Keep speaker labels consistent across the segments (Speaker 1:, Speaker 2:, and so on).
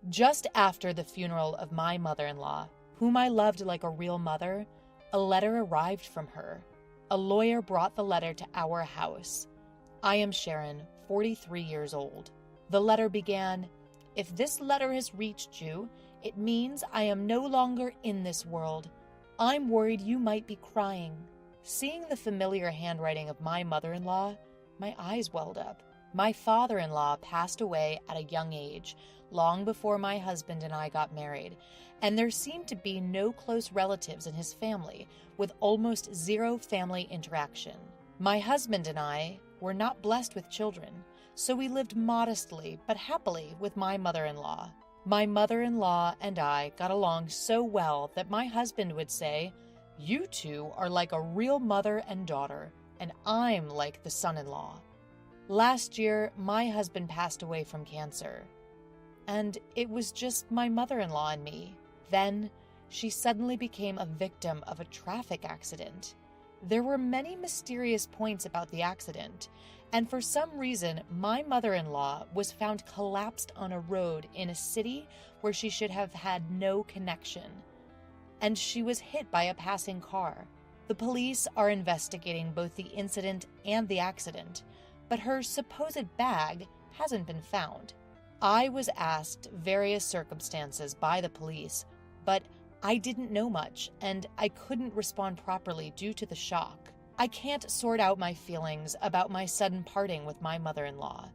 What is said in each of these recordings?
Speaker 1: Just after the funeral of my mother-in-law, whom I loved like a real mother, a letter arrived from her. A lawyer brought the letter to our house. I am Sharon, 43 years old. The letter began, "If this letter has reached you, it means I am no longer in this world. I'm worried you might be crying." Seeing the familiar handwriting of my mother-in-law, my eyes welled up. My father-in-law passed away at a young age, long before my husband and I got married, and there seemed to be no close relatives in his family, with almost zero family interaction. My husband and I were not blessed with children, so we lived modestly but happily with my mother-in-law. My mother-in-law and I got along so well that my husband would say, "You two are like a real mother and daughter, and I'm like the son-in-law." Last year, my husband passed away from cancer, and it was just my mother-in-law and me. Then, she suddenly became a victim of a traffic accident. There were many mysterious points about the accident, and for some reason, my mother-in-law was found collapsed on a road in a city where she should have had no connection, and she was hit by a passing car. The police are investigating both the incident and the accident, but her supposed bag hasn't been found. I was asked various circumstances by the police, but I didn't know much, and I couldn't respond properly due to the shock. I can't sort out my feelings about my sudden parting with my mother-in-law.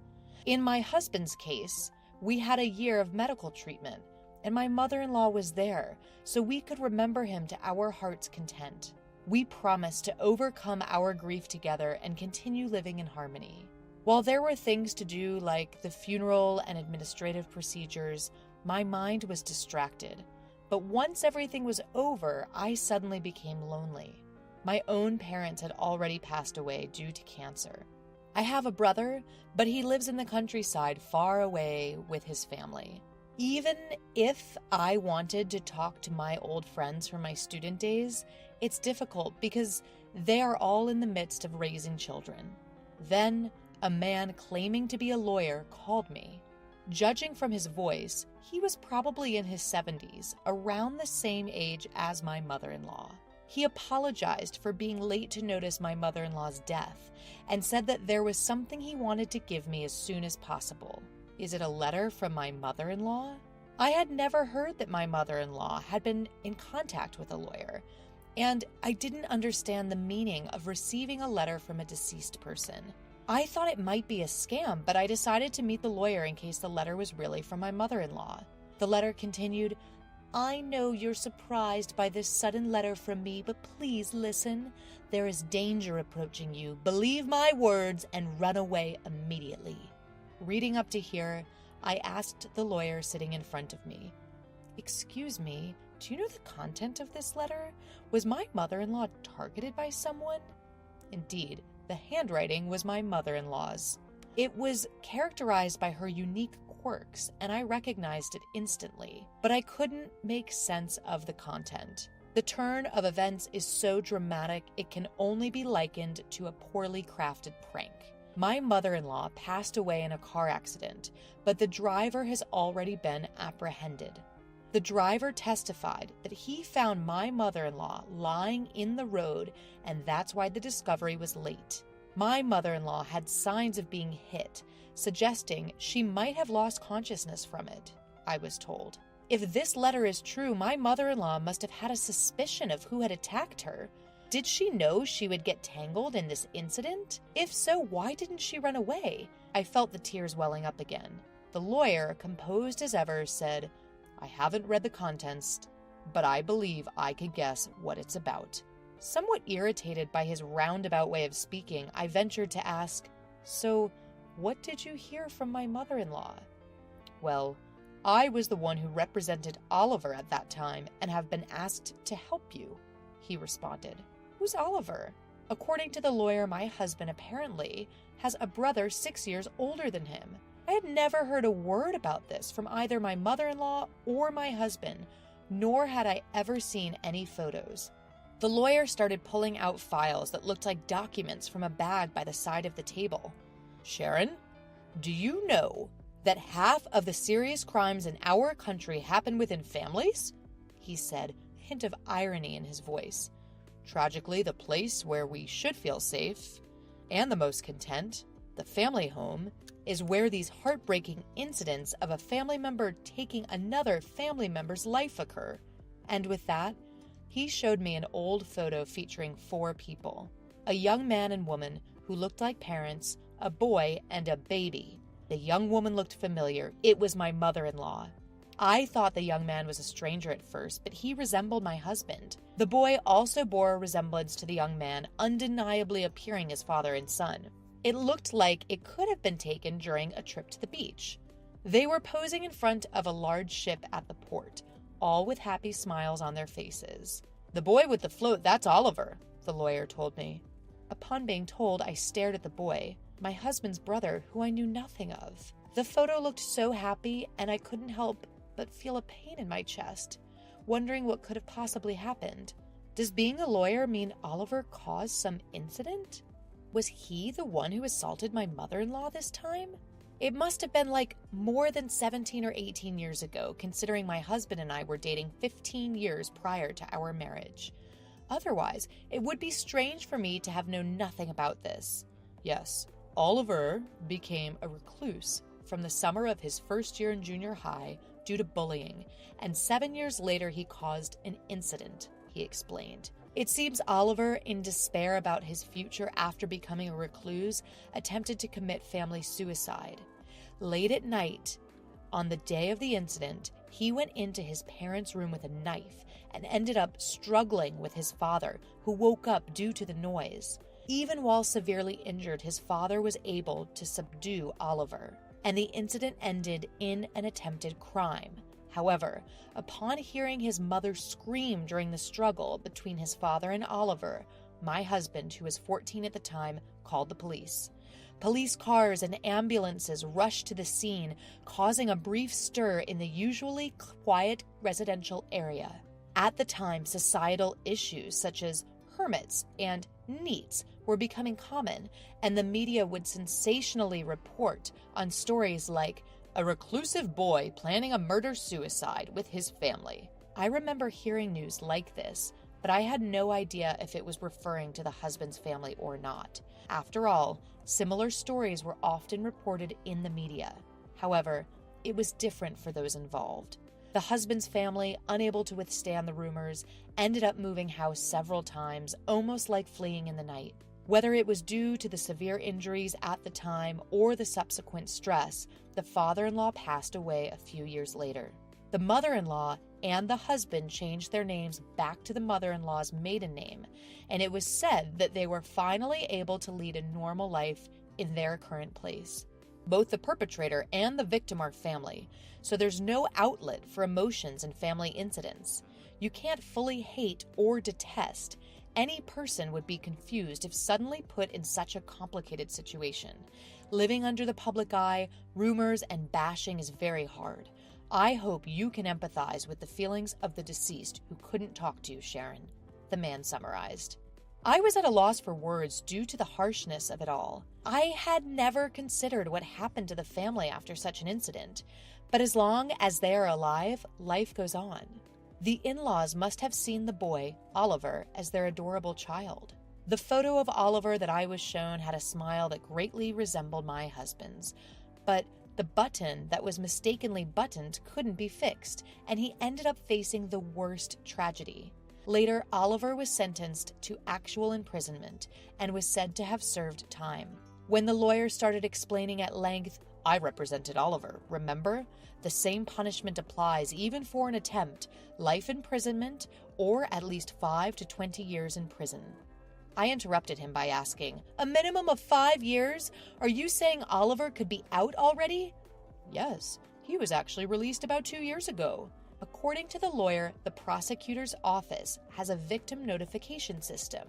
Speaker 1: In my husband's case, we had a year of medical treatment, and my mother-in-law was there, so we could remember him to our heart's content. We promised to overcome our grief together and continue living in harmony. While there were things to do like the funeral and administrative procedures, my mind was distracted. But once everything was over, I suddenly became lonely. My own parents had already passed away due to cancer. I have a brother, but he lives in the countryside far away with his family. Even if I wanted to talk to my old friends from my student days, it's difficult because they are all in the midst of raising children. Then, a man claiming to be a lawyer called me. Judging from his voice, he was probably in his 70s, around the same age as my mother-in-law. He apologized for being late to notice my mother-in-law's death and said that there was something he wanted to give me as soon as possible. Is it a letter from my mother-in-law? I had never heard that my mother-in-law had been in contact with a lawyer, and I didn't understand the meaning of receiving a letter from a deceased person. I thought it might be a scam, but I decided to meet the lawyer in case the letter was really from my mother-in-law. The letter continued, "I know you're surprised by this sudden letter from me, but please listen. There is danger approaching you. Believe my words and run away immediately." Reading up to here, I asked the lawyer sitting in front of me, "Excuse me, do you know the content of this letter? Was my mother-in-law targeted by someone?" Indeed, the handwriting was my mother-in-law's. It was characterized by her unique quirks, and I recognized it instantly, but I couldn't make sense of the content. The turn of events is so dramatic it can only be likened to a poorly crafted prank. My mother-in-law passed away in a car accident, but the driver has already been apprehended. The driver testified that he found my mother-in-law lying in the road, and that's why the discovery was late. My mother-in-law had signs of being hit, suggesting she might have lost consciousness from it, I was told. If this letter is true, my mother-in-law must have had a suspicion of who had attacked her. Did she know she would get tangled in this incident? If so, why didn't she run away? I felt the tears welling up again. The lawyer, composed as ever, said, "I haven't read the contents, but I believe I could guess what it's about." Somewhat irritated by his roundabout way of speaking, I ventured to ask, "So, what did you hear from my mother-in-law?" "Well, I was the one who represented Oliver at that time and have been asked to help you," he responded. "Who's Oliver?" According to the lawyer, my husband apparently has a brother 6 years older than him. I had never heard a word about this from either my mother-in-law or my husband, nor had I ever seen any photos. The lawyer started pulling out files that looked like documents from a bag by the side of the table. "Sharon, do you know That half of the serious crimes in our country happen within families? He said, a hint of irony in his voice. Tragically, the place where we should feel safe and the most content, the family home, is where these heartbreaking incidents of a family member taking another family member's life occur. And with that, he showed me an old photo featuring 4 people. A young man and woman who looked like parents, a boy, and a baby. The young woman looked familiar. It was my mother-in-law. I thought the young man was a stranger at first, but he resembled my husband. The boy also bore a resemblance to the young man, undeniably appearing as father and son. It looked like it could have been taken during a trip to the beach. They were posing in front of a large ship at the port, all with happy smiles on their faces. The boy with the float, that's Oliver, the lawyer told me. Upon being told, I stared at the boy, my husband's brother, who I knew nothing of. The photo looked so happy, and I couldn't help but feel a pain in my chest, wondering what could have possibly happened. Does being a lawyer mean Oliver caused some incident? Was he the one who assaulted my mother-in-law this time? It must have been like more than 17 or 18 years ago, considering my husband and I were dating 15 years prior to our marriage. Otherwise, it would be strange for me to have known nothing about this. Yes, Oliver became a recluse from the summer of his first year in junior high due to bullying, and 7 years later he caused an incident, he explained. It seems Oliver, in despair about his future after becoming a recluse, attempted to commit family suicide. Late at night, on the day of the incident, he went into his parents' room with a knife and ended up struggling with his father, who woke up due to the noise. Even while severely injured, his father was able to subdue Oliver, and the incident ended in an attempted crime. However, upon hearing his mother scream during the struggle between his father and Oliver, my husband, who was 14 at the time, called the police. Police cars and ambulances rushed to the scene, causing a brief stir in the usually quiet residential area. At the time, societal issues such as hermits and neets were becoming common, and the media would sensationally report on stories like a reclusive boy planning a murder-suicide with his family. I remember hearing news like this, but I had no idea if it was referring to the husband's family or not. After all, similar stories were often reported in the media. However, it was different for those involved. The husband's family, unable to withstand the rumors, ended up moving house several times, almost like fleeing in the night. Whether it was due to the severe injuries at the time or the subsequent stress, the father-in-law passed away a few years later. The mother-in-law and the husband changed their names back to the mother-in-law's maiden name, and it was said that they were finally able to lead a normal life in their current place. Both the perpetrator and the victim are family, so there's no outlet for emotions in family incidents. You can't fully hate or detest. Any person would be confused if suddenly put in such a complicated situation. Living under the public eye, rumors, and bashing is very hard. I hope you can empathize with the feelings of the deceased who couldn't talk to you, Sharon, the man summarized. I was at a loss for words due to the harshness of it all. I had never considered what happened to the family after such an incident, but as long as they are alive, life goes on. The in-laws must have seen the boy, Oliver, as their adorable child. The photo of Oliver that I was shown had a smile that greatly resembled my husband's, but the button that was mistakenly buttoned couldn't be fixed, and he ended up facing the worst tragedy. Later, Oliver was sentenced to actual imprisonment and was said to have served time. When the lawyer started explaining at length, I represented Oliver, remember? The same punishment applies even for an attempt, life imprisonment, or at least 5 to 20 years in prison. I interrupted him by asking, a minimum of 5 years? Are you saying Oliver could be out already? Yes, he was actually released about 2 years ago. According to the lawyer, the prosecutor's office has a victim notification system.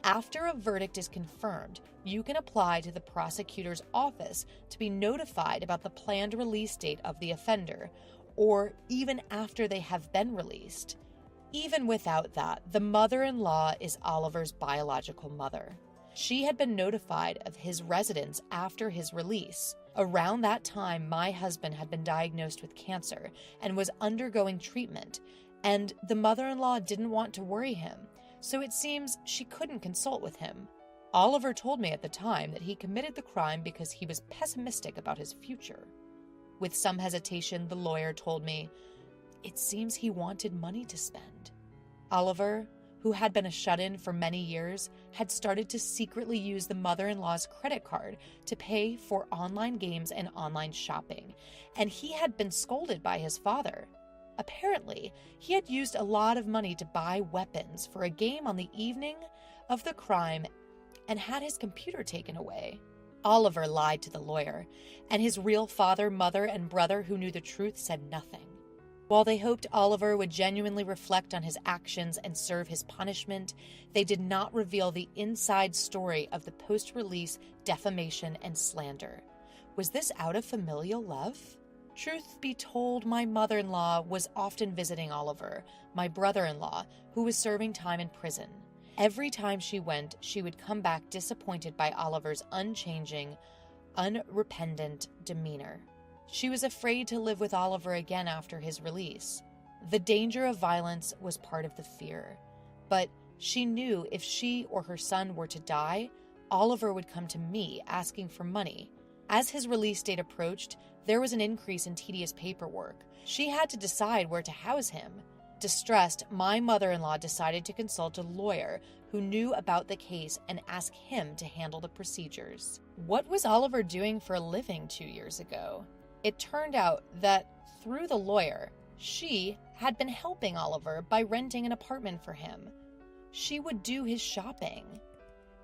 Speaker 1: After a verdict is confirmed, you can apply to the prosecutor's office to be notified about the planned release date of the offender, or even after they have been released. Even without that, the mother-in-law is Oliver's biological mother. She had been notified of his residence after his release. Around that time, my husband had been diagnosed with cancer and was undergoing treatment, and the mother-in-law didn't want to worry him, so it seems she couldn't consult with him. Oliver told me at the time that he committed the crime because he was pessimistic about his future. With some hesitation, the lawyer told me, it seems he wanted money to spend. Oliver, who had been a shut-in for many years, had started to secretly use the mother-in-law's credit card to pay for online games and online shopping, and he had been scolded by his father. Apparently, he had used a lot of money to buy weapons for a game on the evening of the crime and had his computer taken away. Oliver lied to the lawyer, and his real father, mother, and brother who knew the truth said nothing. While they hoped Oliver would genuinely reflect on his actions and serve his punishment, they did not reveal the inside story of the post-release defamation and slander. Was this out of familial love? Truth be told, my mother-in-law was often visiting Oliver, my brother-in-law, who was serving time in prison. Every time she went, she would come back disappointed by Oliver's unchanging, unrepentant demeanor. She was afraid to live with Oliver again after his release. The danger of violence was part of the fear, but she knew if she or her son were to die, Oliver would come to me asking for money. As his release date approached, there was an increase in tedious paperwork. She had to decide where to house him. Distressed, my mother-in-law decided to consult a lawyer who knew about the case and ask him to handle the procedures. What was Oliver doing for a living 2 years ago? It turned out that, through the lawyer, she had been helping Oliver by renting an apartment for him. She would do his shopping.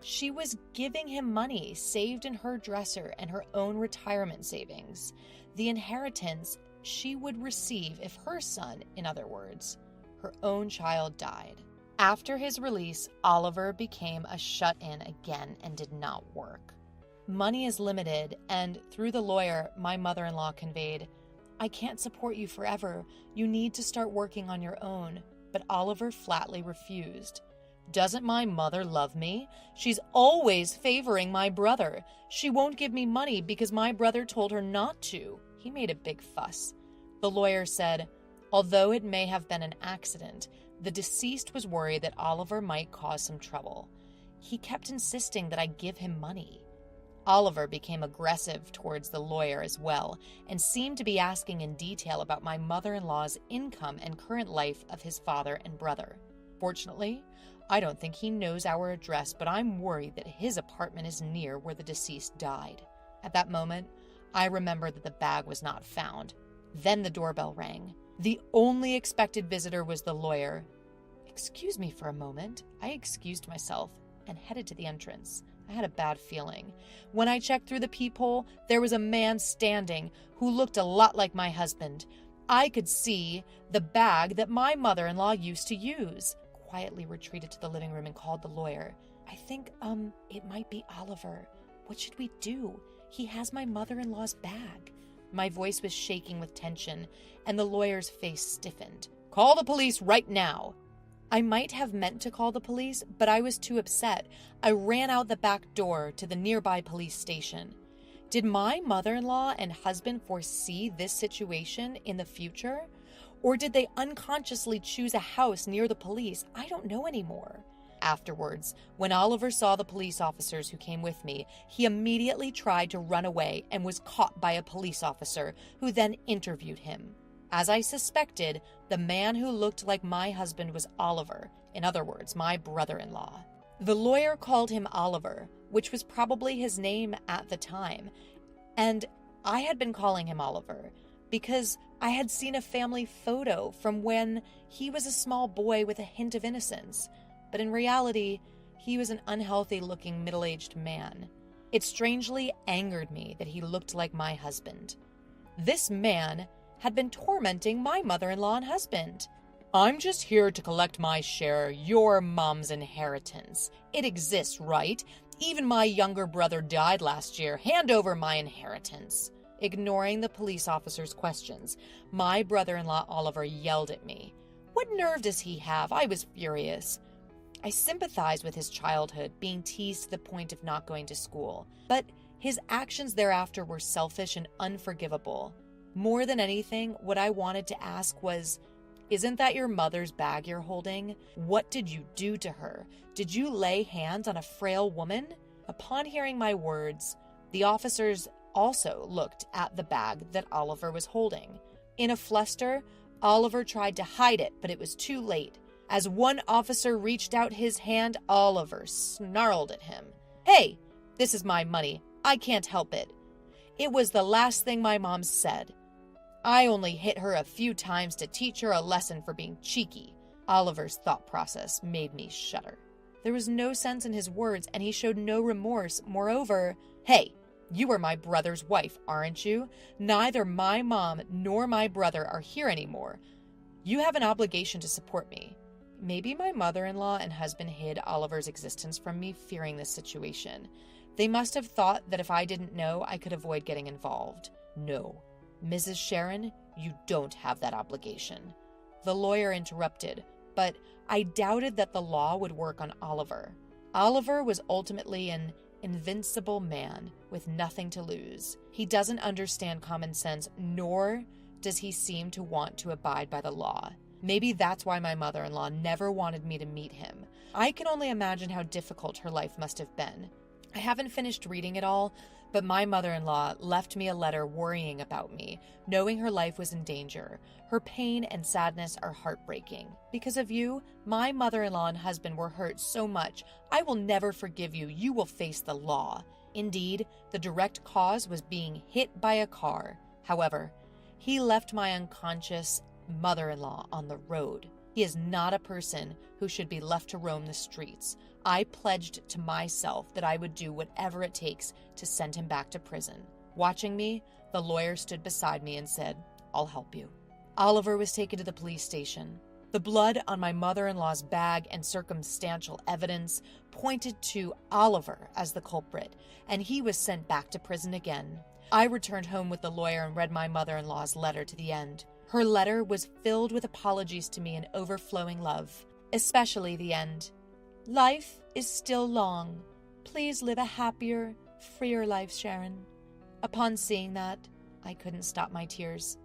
Speaker 1: She was giving him money saved in her dresser and her own retirement savings. The inheritance she would receive if her son, in other words, her own child, died. After his release, Oliver became a shut-in again and did not work. Money is limited, and through the lawyer, my mother-in-law conveyed, I can't support you forever. You need to start working on your own. But Oliver flatly refused. Doesn't my mother love me? She's always favoring my brother. She won't give me money because my brother told her not to. He made a big fuss. The lawyer said, although it may have been an accident, the deceased was worried that Oliver might cause some trouble. He kept insisting that I give him money. Oliver became aggressive towards the lawyer as well, and seemed to be asking in detail about my mother-in-law's income and current life of his father and brother. Fortunately, I don't think he knows our address, but I'm worried that his apartment is near where the deceased died. At that moment, I remembered that the bag was not found. Then the doorbell rang. The only expected visitor was the lawyer. Excuse me for a moment. I excused myself and headed to the entrance. I had a bad feeling. When I checked through the peephole, there was a man standing who looked a lot like my husband. I could see the bag that my mother-in-law used to use. Quietly retreated to the living room and called the lawyer. I think, it might be Oliver. What should we do? He has my mother-in-law's bag. My voice was shaking with tension, and the lawyer's face stiffened. Call the police right now. I might have meant to call the police, but I was too upset. I ran out the back door to the nearby police station. Did my mother-in-law and husband foresee this situation in the future? Or did they unconsciously choose a house near the police? I don't know anymore. Afterwards, when Oliver saw the police officers who came with me, he immediately tried to run away and was caught by a police officer who then interviewed him. As I suspected, the man who looked like my husband was Oliver, in other words, my brother-in-law. The lawyer called him Oliver, which was probably his name at the time, and I had been calling him Oliver because I had seen a family photo from when he was a small boy with a hint of innocence, but in reality, he was an unhealthy-looking middle-aged man. It strangely angered me that he looked like my husband. This man had been tormenting my mother-in-law and husband. I'm just here to collect my share, your mom's inheritance. It exists, right? Even my younger brother died last year. Hand over my inheritance. Ignoring the police officer's questions, my brother-in-law Oliver yelled at me. What nerve does he have? I was furious. I sympathized with his childhood, being teased to the point of not going to school. But His actions thereafter were selfish and unforgivable. More than anything, what I wanted to ask was, isn't that your mother's bag you're holding? What did you do to her? Did you lay hands on a frail woman? Upon hearing my words, the officers also looked at the bag that Oliver was holding. In a fluster, Oliver tried to hide it, but it was too late. As one officer reached out his hand, Oliver snarled at him. "Hey, this is my money. I can't help it." It was the last thing my mom said. "I only hit her a few times to teach her a lesson for being cheeky." Oliver's thought process made me shudder. There was no sense in his words, and he showed no remorse. Moreover, "Hey, you are my brother's wife, aren't you? Neither my mom nor my brother are here anymore. You have an obligation to support me." Maybe my mother-in-law and husband hid Oliver's existence from me, fearing this situation. They must have thought that if I didn't know, I could avoid getting involved. No. "Mrs. Sharon, you don't have that obligation." The lawyer interrupted, but I doubted that the law would work on Oliver. Oliver was ultimately an invincible man with nothing to lose. He doesn't understand common sense, nor does he seem to want to abide by the law. Maybe that's why my mother-in-law never wanted me to meet him. I can only imagine how difficult her life must have been. I haven't finished reading it all, but my mother-in-law left me a letter worrying about me, knowing her life was in danger. Her pain and sadness are heartbreaking. Because of you, my mother-in-law and husband were hurt so much. I will never forgive you. You will face the law. Indeed, the direct cause was being hit by a car. However, he left my unconscious mother-in-law on the road. He is not a person who should be left to roam the streets. I pledged to myself that I would do whatever it takes to send him back to prison. Watching me, the lawyer stood beside me and said, "I'll help you." Oliver was taken to the police station. The blood on my mother-in-law's bag and circumstantial evidence pointed to Oliver as the culprit, and he was sent back to prison again. I returned home with the lawyer and read my mother-in-law's letter to the end. Her letter was filled with apologies to me and overflowing love, especially the end. "Life is still long. Please live a happier, freer life, Sharon." Upon seeing that, I couldn't stop my tears.